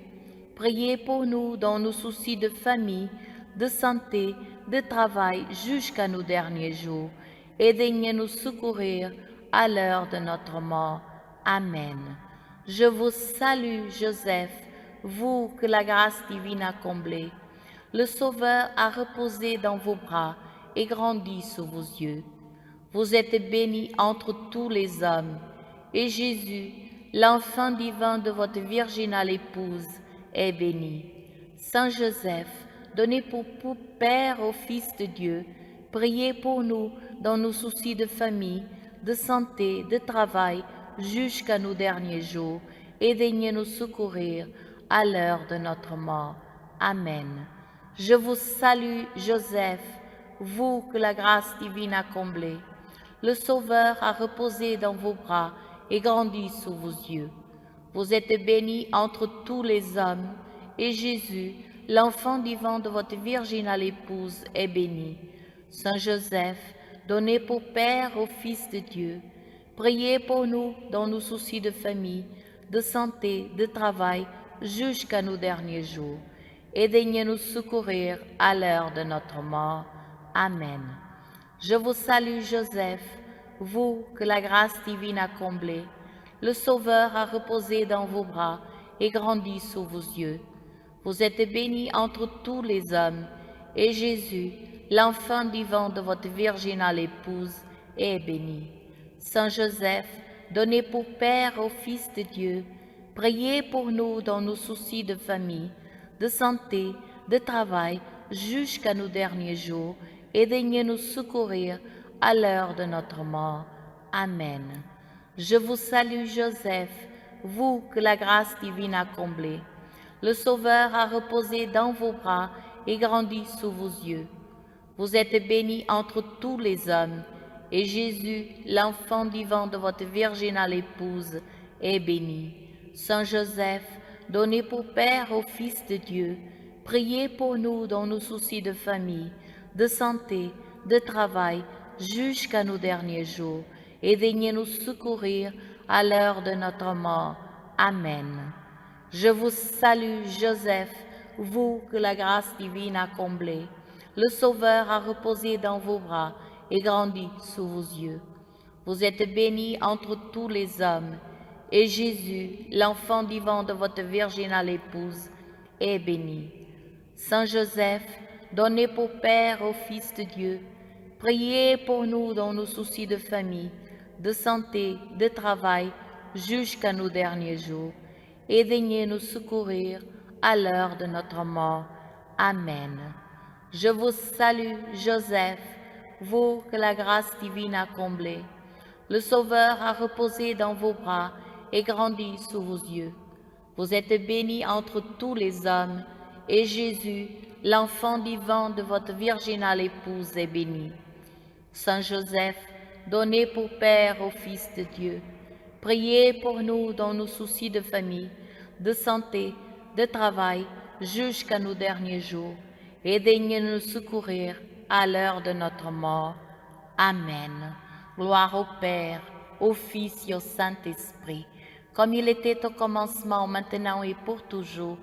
priez pour nous dans nos soucis de famille, de santé, de travail, jusqu'à nos derniers jours, et daignez nous secourir à l'heure de notre mort. Amen. Je vous salue, Joseph, vous que la grâce divine a comblé. Le Sauveur a reposé dans vos bras et grandi sous vos yeux. Vous êtes bénie entre tous les hommes, et Jésus, l'enfant divin de votre virginale épouse, est béni. Saint Joseph, donné pour Père au Fils de Dieu, priez pour nous dans nos soucis de famille, de santé, de travail, jusqu'à nos derniers jours, et daignez nous secourir à l'heure de notre mort. Amen. Je vous salue, Joseph, vous que la grâce divine a comblé. Le Sauveur a reposé dans vos bras et grandi sous vos yeux. Vous êtes bénie entre tous les hommes, et Jésus, l'enfant divin de votre virginale épouse, est béni. Saint Joseph, donné pour Père au Fils de Dieu, priez pour nous dans nos soucis de famille, de santé, de travail, jusqu'à nos derniers jours, et daignez nous secourir à l'heure de notre mort. Amen. Je vous salue, Joseph, vous que la grâce divine a comblé. Le Sauveur a reposé dans vos bras et grandi sous vos yeux. Vous êtes bénie entre tous les hommes, et Jésus, l'enfant divin de votre virginale épouse, est béni. Saint Joseph, donné pour Père au Fils de Dieu, priez pour nous dans nos soucis de famille, de santé, de travail, jusqu'à nos derniers jours, et daignez nous secourir à l'heure de notre mort. Amen. Je vous salue, Joseph, vous que la grâce divine a comblé. Le Sauveur a reposé dans vos bras et grandi sous vos yeux. Vous êtes bénie entre tous les hommes, et Jésus, l'enfant divin de votre virginale épouse, est béni. Saint Joseph, donné pour Père au Fils de Dieu, priez pour nous dans nos soucis de famille, de santé, de travail, jusqu'à nos derniers jours, et daignez nous secourir à l'heure de notre mort. Amen. Je vous salue, Joseph, vous que la grâce divine a comblé. Le Sauveur a reposé dans vos bras et grandi sous vos yeux. Vous êtes bénie entre tous les hommes, et Jésus, l'enfant divin de votre virginale épouse, est béni. Saint Joseph, donné pour Père au Fils de Dieu, priez pour nous dans nos soucis de famille, de santé, de travail, jusqu'à nos derniers jours, et daignez nous secourir à l'heure de notre mort. Amen. Je vous salue, Joseph, vous que la grâce divine a comblé. Le Sauveur a reposé dans vos bras et grandi sous vos yeux. Vous êtes bénie entre tous les hommes, et Jésus, l'enfant divin de votre virginale épouse, est béni. Saint Joseph, donné pour Père au Fils de Dieu, Priez pour nous dans nos soucis de famille, de santé, de travail, jusqu'à nos derniers jours, et daignez nous secourir à l'heure de notre mort. Amen. Gloire au Père, au Fils et au Saint-Esprit, comme il était au commencement, maintenant et pour toujours,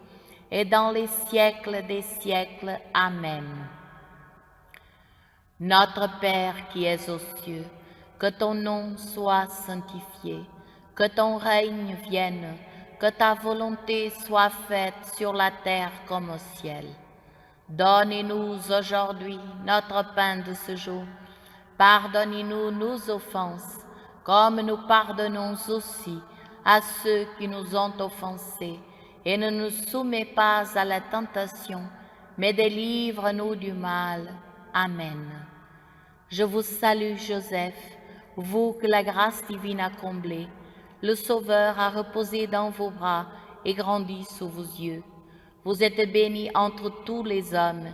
et dans les siècles des siècles. Amen. Notre Père qui es aux cieux, que ton nom soit sanctifié, que ton règne vienne, que ta volonté soit faite sur la terre comme au ciel. Donne-nous aujourd'hui notre pain de ce jour. Pardonnez-nous nos offenses, comme nous pardonnons aussi à ceux qui nous ont offensés. Et ne nous soumets pas à la tentation, mais délivre-nous du mal. Amen. Je vous salue, Joseph, vous que la grâce divine a comblé. Le Sauveur a reposé dans vos bras et grandi sous vos yeux. Vous êtes bénie entre tous les hommes,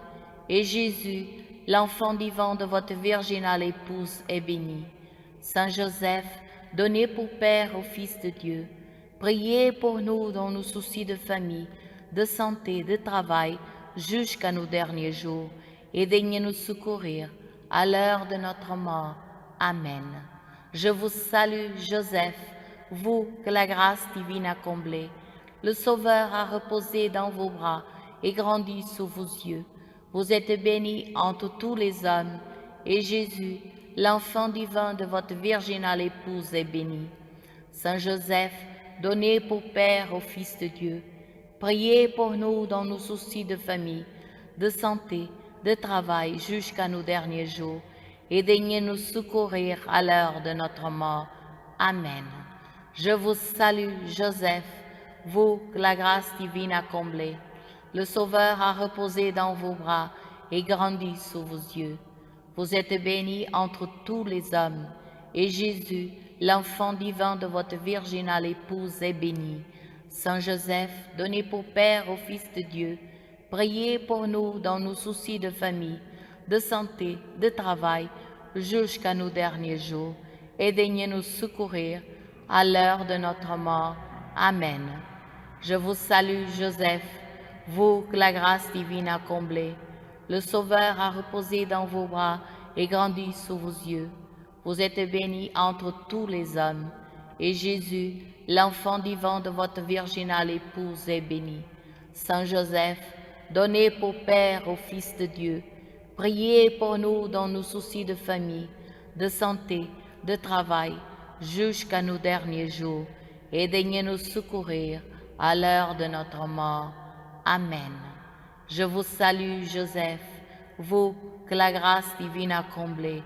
et Jésus, l'enfant vivant de votre virginale épouse, est béni. Saint Joseph, donné pour Père au Fils de Dieu, priez pour nous dans nos soucis de famille, de santé, de travail, jusqu'à nos derniers jours, et daignez nous secourir à l'heure de notre mort. Amen. Je vous salue, Joseph, vous que la grâce divine a comblé. Le Sauveur a reposé dans vos bras et grandi sous vos yeux. Vous êtes bénie entre tous les hommes, et Jésus, l'enfant divin de votre virginale épouse, est béni. Saint Joseph, donné pour Père au Fils de Dieu, priez pour nous dans nos soucis de famille, de santé, de travail jusqu'à nos derniers jours, et daignez nous secourir à l'heure de notre mort. Amen. Je vous salue, Joseph, vous que la grâce divine a comblé. Le Sauveur a reposé dans vos bras et grandi sous vos yeux. Vous êtes bénie entre tous les hommes, et Jésus, l'enfant divin de votre virginale épouse, est béni. Saint Joseph, donné pour Père au Fils de Dieu, priez pour nous dans nos soucis de famille, de santé, de travail, jusqu'à nos derniers jours, et daignez nous secourir à l'heure de notre mort. Amen. Je vous salue, Joseph, vous que la grâce divine a comblé. Le Sauveur a reposé dans vos bras et grandi sous vos yeux. Vous êtes bénie entre tous les hommes, et Jésus, l'enfant divin de votre virginale épouse, est béni. Saint Joseph, donné pour Père au Fils de Dieu, priez pour nous dans nos soucis de famille, de santé, de travail, jusqu'à nos derniers jours, et daignez nous secourir à l'heure de notre mort. Amen. Je vous salue, Joseph, vous que la grâce divine a comblé.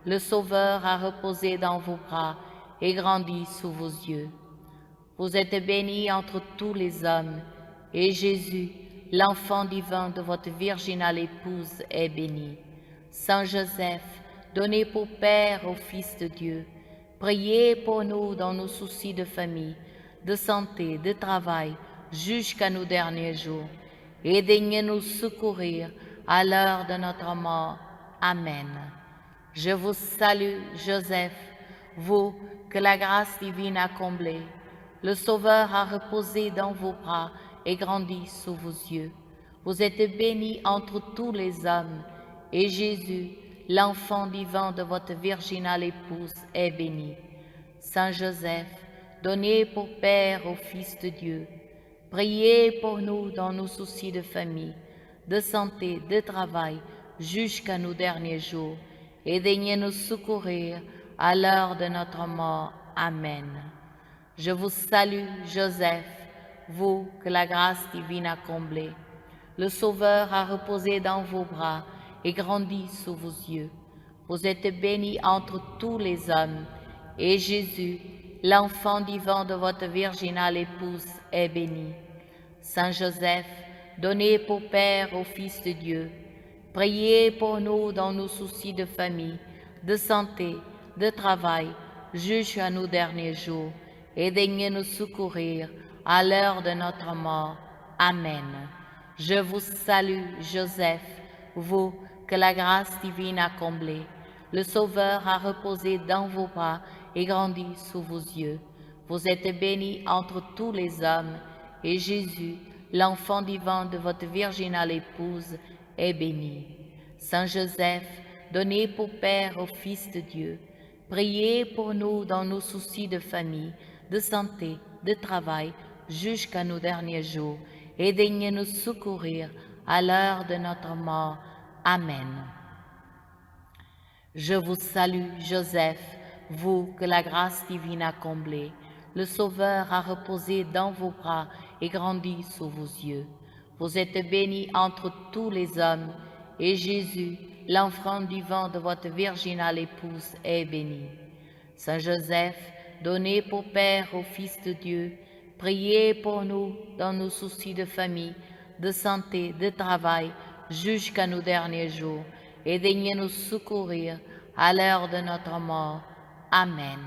Le Sauveur a reposé dans vos bras et grandi sous vos yeux. Vous êtes bénie entre tous les hommes, et Jésus, l'enfant divin de votre virginale épouse, est béni. Saint Joseph, donné pour Père au Fils de Dieu, priez pour nous dans nos soucis de famille, de santé, de travail, jusqu'à nos derniers jours, et daignez nous secourir à l'heure de notre mort. Amen. Je vous salue, Joseph, vous que la grâce divine a comblé. Le Sauveur a reposé dans vos bras et grandi sous vos yeux. Vous êtes bénie entre tous les hommes, et Jésus, l'enfant divin de votre virginale épouse, est béni. Saint Joseph, donné pour Père au Fils de Dieu, priez pour nous dans nos soucis de famille, de santé, de travail, jusqu'à nos derniers jours, et daignez nous secourir à l'heure de notre mort. Amen. Je vous salue, Joseph, vous que la grâce divine a comblé. Le Sauveur a reposé dans vos bras et grandi sous vos yeux. Vous êtes bénie entre tous les hommes, et Jésus, l'enfant divin de votre virginale épouse, est béni. Saint Joseph, donné pour Père au Fils de Dieu, priez pour nous dans nos soucis de famille, de santé, de travail, jusqu'à nos derniers jours, et daignez nous secourir à l'heure de notre mort. Amen. Je vous salue, Joseph, vous que la grâce divine a comblé. Le Sauveur a reposé dans vos bras et grandi sous vos yeux. Vous êtes bénie entre tous les hommes, et Jésus, l'enfant divin de votre virginale épouse, est béni. Saint Joseph, donné pour Père au Fils de Dieu, priez pour nous dans nos soucis de famille, de santé, de travail, jusqu'à nos derniers jours, et daignez nous secourir à l'heure de notre mort. Amen. Je vous salue, Joseph, vous que la grâce divine a comblé. Le Sauveur a reposé dans vos bras et grandi sous vos yeux. Vous êtes bénie entre tous les hommes, et Jésus, l'enfant divin de votre virginale épouse, est béni. Saint Joseph, donné pour Père au Fils de Dieu, priez pour nous dans nos soucis de famille, de santé, de travail, jusqu'à nos derniers jours, et daignez nous secourir à l'heure de notre mort. Amen.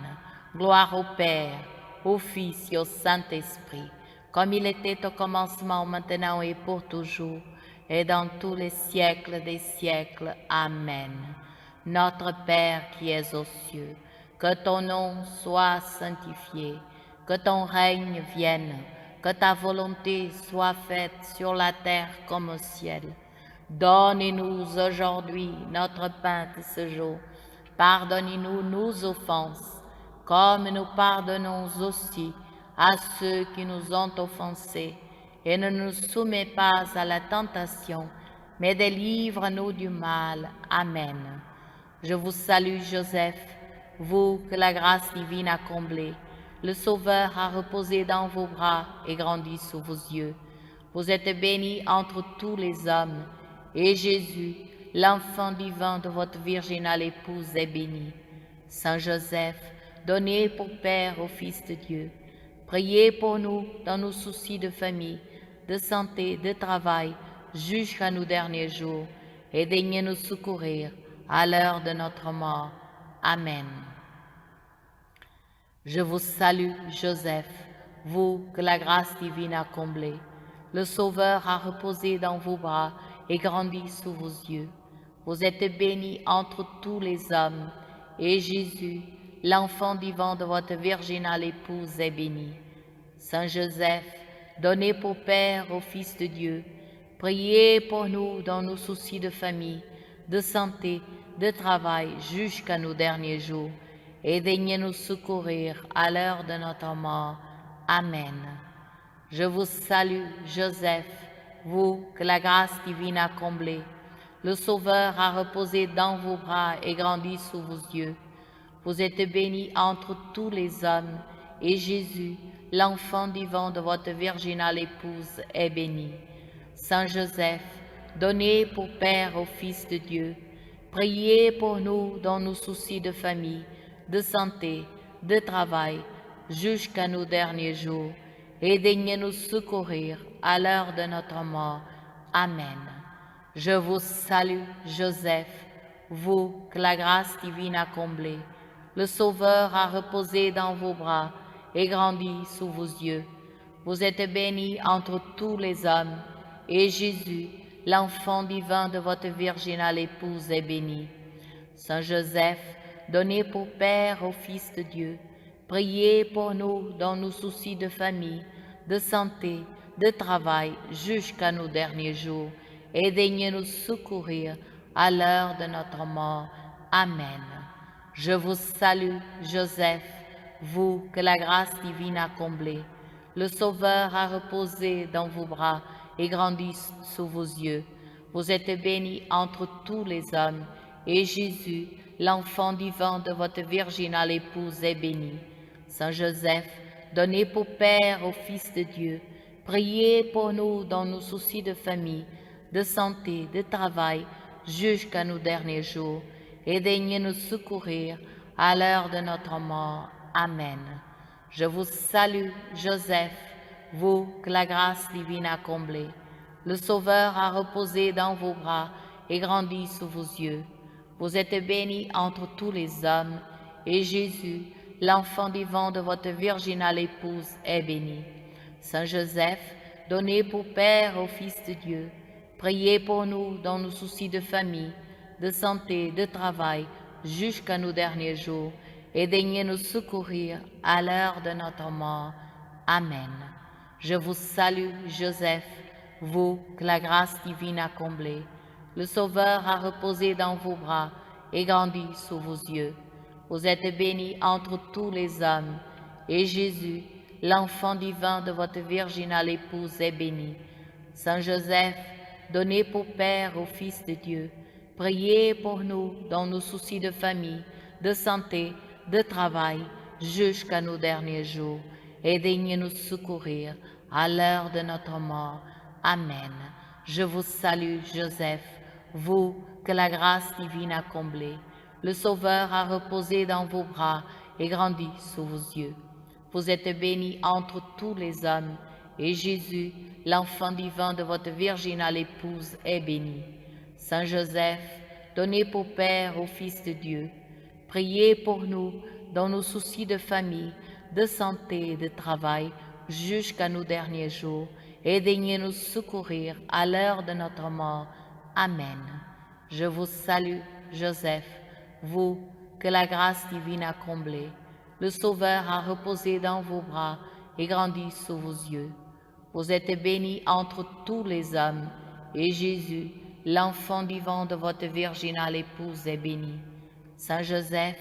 Gloire au Père, au Fils et au Saint-Esprit, comme il était au commencement, maintenant et pour toujours, et dans tous les siècles des siècles. Amen. Notre Père qui es aux cieux, que ton nom soit sanctifié, que ton règne vienne, que ta volonté soit faite sur la terre comme au ciel. Donne-nous aujourd'hui notre pain de ce jour. Pardonnez-nous nos offenses, comme nous pardonnons aussi à ceux qui nous ont offensés. Et ne nous soumets pas à la tentation, mais délivre-nous du mal. Amen. Je vous salue, Joseph, vous que la grâce divine a comblé. Le Sauveur a reposé dans vos bras et grandi sous vos yeux. Vous êtes bénie entre tous les hommes, et Jésus, l'enfant divin de votre virginale épouse, est béni. Saint Joseph, donné pour Père au Fils de Dieu, priez pour nous dans nos soucis de famille, de santé, de travail, jusqu'à nos derniers jours, et daignez nous secourir à l'heure de notre mort. Amen. Je vous salue, Joseph, vous que la grâce divine a comblé. Le Sauveur a reposé dans vos bras et grandi sous vos yeux. Vous êtes bénie entre tous les hommes, et Jésus, l'enfant divin de votre virginale épouse, est béni. Saint Joseph, donné pour Père au Fils de Dieu, priez pour nous dans nos soucis de famille, de santé, de travail, jusqu'à nos derniers jours, et daignez nous secourir à l'heure de notre mort. Amen. Je vous salue, Joseph, vous que la grâce divine a comblé. Le Sauveur a reposé dans vos bras et grandi sous vos yeux. Vous êtes bénie entre tous les hommes, et Jésus, l'enfant divin de votre virginale épouse, est béni. Saint Joseph, donné pour Père au Fils de Dieu, priez pour nous dans nos soucis de famille, de santé, de travail, jusqu'à nos derniers jours, et daignez nous secourir à l'heure de notre mort. Amen. Je vous salue, Joseph, vous que la grâce divine a comblé. Le Sauveur a reposé dans vos bras et grandi sous vos yeux. Vous êtes bénie entre tous les hommes, et Jésus, l'enfant divin de votre virginale épouse, est béni. Saint Joseph, donné pour Père au Fils de Dieu, priez pour nous dans nos soucis de famille, de santé, de travail, jusqu'à nos derniers jours, et daignez nous secourir à l'heure de notre mort. Amen. Je vous salue, Joseph, vous que la grâce divine a comblé. Le Sauveur a reposé dans vos bras et grandi sous vos yeux. Vous êtes bénie entre tous les hommes, et Jésus, l'enfant divin de votre virginale épouse, est béni. Saint Joseph, donné pour Père au Fils de Dieu, priez pour nous dans nos soucis de famille, de santé, de travail, jusqu'à nos derniers jours, et daignez nous secourir à l'heure de notre mort. Amen. Je vous salue, Joseph, vous que la grâce divine a comblé. Le Sauveur a reposé dans vos bras et grandi sous vos yeux. Vous êtes bénie entre tous les hommes, et Jésus, l'enfant divin de votre virginale épouse, est béni. Saint Joseph, donné pour Père au Fils de Dieu, priez pour nous dans nos soucis de famille, de santé, de travail, jusqu'à nos derniers jours, et daignez nous secourir à l'heure de notre mort. Amen. Je vous salue, Joseph, vous que la grâce divine a comblé. Le Sauveur a reposé dans vos bras et grandi sous vos yeux. Vous êtes bénie entre tous les hommes, et Jésus, l'enfant divin de votre virginale épouse, est béni. Saint Joseph, donné pour Père au Fils de Dieu, priez pour nous dans nos soucis de famille, de santé, de travail, jusqu'à nos derniers jours, et daignez nous secourir à l'heure de notre mort. Amen. Je vous salue, Joseph, vous que la grâce divine a comblé. Le Sauveur a reposé dans vos bras et grandi sous vos yeux. Vous êtes bénie entre tous les hommes, et Jésus, l'enfant divin de votre virginale épouse, est béni. Saint Joseph, donné pour Père au Fils de Dieu, priez pour nous dans nos soucis de famille, de santé et de travail, jusqu'à nos derniers jours, et daignez nous secourir à l'heure de notre mort. Amen. Je vous salue, Joseph, vous que la grâce divine a comblé. Le Sauveur a reposé dans vos bras et grandi sous vos yeux. Vous êtes bénie entre tous les hommes, et Jésus, l'enfant divin de votre virginale épouse, est béni. Saint Joseph,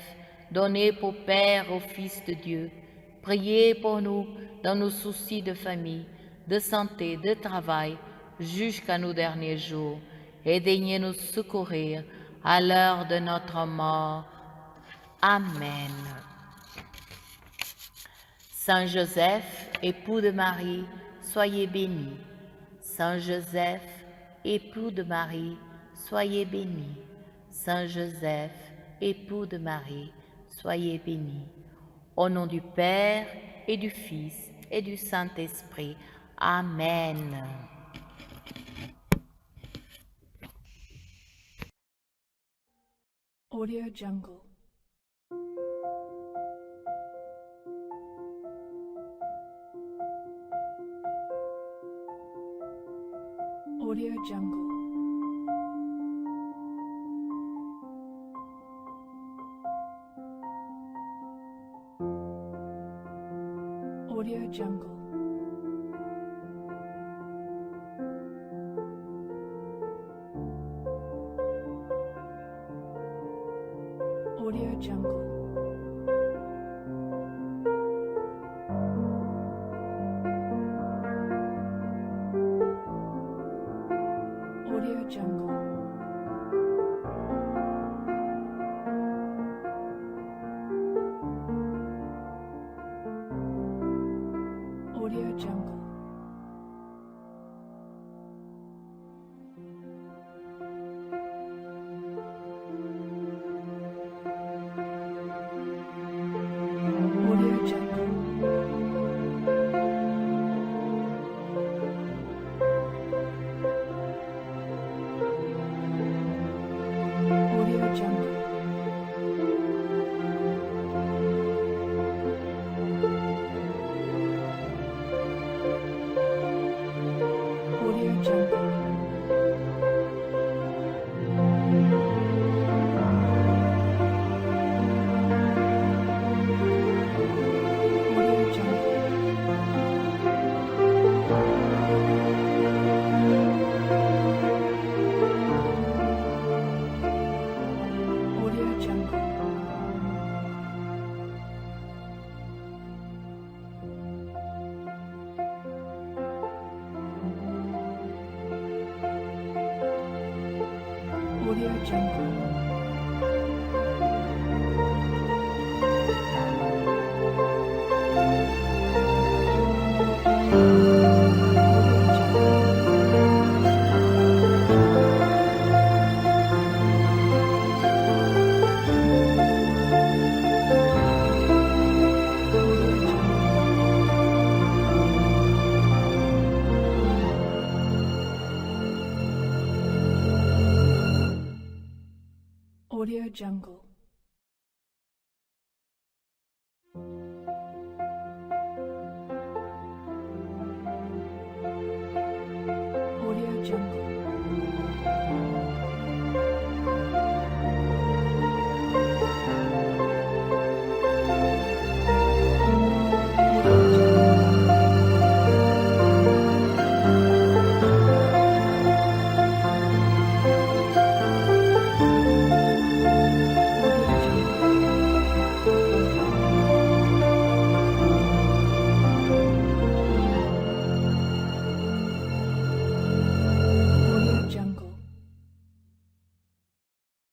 donné pour Père au Fils de Dieu, priez pour nous dans nos soucis de famille, de santé, de travail, jusqu'à nos derniers jours, et daignez nous secourir à l'heure de notre mort. Amen. Saint Joseph, époux de Marie, soyez béni. Saint Joseph, époux de Marie, soyez béni. Saint Joseph, époux de Marie, soyez béni. Au nom du Père et du Fils et du Saint-Esprit. Amen. Audio Jungle. Audio Jungle. Audio Jungle. Audio Jungle. Audio Jungle. Audio Jungle. Audio Jungle. Audio Jungle. Audio Jungle. Audio Jungle. Audio Jungle. Audio Jungle. Audio Jungle.